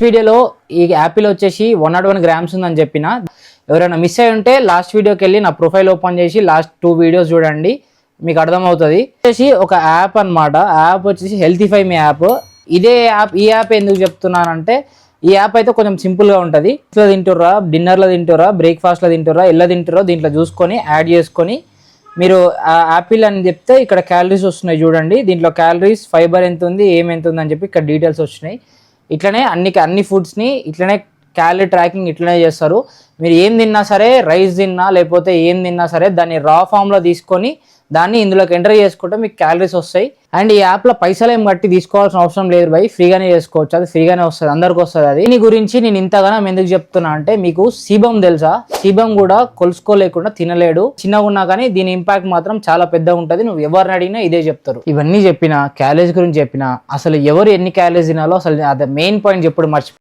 వీడియోలో ఈ యాపిల్ వచ్చేసి 101 గ్రామ్స్ ఉందని చెప్పిన. ఎవరైనా మిస్ అయి ఉంటే లాస్ట్ వీడియోకి వెళ్ళి నా ప్రొఫైల్ ఓపెన్ చేసి లాస్ట్ 2 వీడియోస్ చూడండి, మీకు అర్థమవుతుంది. వచ్చేసి ఒక యాప్ అనమాట. యాప్ వచ్చేసి హెల్తీఫై మీ యాప్. ఇదే యాప్, ఈ యాప్ ఎందుకు చెప్తున్నానంటే ఈ యాప్ అయితే కొంచెం సింపుల్గా ఉంటుంది. ఇంట్లో తింటుర్రా, డిన్నర్లో తింటుర్రా, బ్రేక్ఫాస్ట్లో తింటుర్రా, ఎలా తింటుర్రో దీంట్లో చూసుకొని యాడ్ చేసుకొని మీరు యాపిల్ అని చెప్తే ఇక్కడ క్యాలరీస్ వస్తున్నాయి చూడండి. దీంట్లో క్యాలరీస్, ఫైబర్ ఎంత ఉంది, ఎంత ఉంది అని చెప్పి ఇక్కడ డీటెయిల్స్ వచ్చినాయి. ఇట్లనే అన్ని ఫుడ్స్ని ఇట్లనే క్యాలరీ ట్రాకింగ్ ఇట్లనే చేస్తారు. మీరు ఏం తిన్నా సరే, రైస్ తిన్నా లేకపోతే ఏం తిన్నా సరే దాన్ని రా ఫామ్లో తీసుకొని దాన్ని ఇందులోకి ఎంటర్ చేసుకుంటే మీకు క్యాలరీస్ వస్తాయి. అండ్ ఈ యాప్లో పైసలు ఏం కట్టి తీసుకోవాల్సిన అవసరం లేదు భయ్, ఫ్రీగానే చేసుకోవచ్చు. అది ఫ్రీగానే వస్తుంది, అందరికి వస్తుంది. అది దీని గురించి నేను ఇంతగానో ఎందుకు చెప్తున్నా అంటే, మీకు సీబం తెలుసా? సీబం కూడా కొలుసుకోలేకుండా తినలేడు. చిన్నగా ఉన్నా కానీ దీని ఇంపాక్ట్ మాత్రం చాలా పెద్దగా ఉంటుంది. నువ్వు ఎవరిని అడిగినా ఇదే చెప్తారు. ఇవన్నీ చెప్పిన, క్యాలరీస్ గురించి చెప్పిన, అసలు ఎవరు ఎన్ని క్యాలరీస్ తినాలో అసలు అదే మెయిన్ పాయింట్ చెప్పుడు మర్చిపో.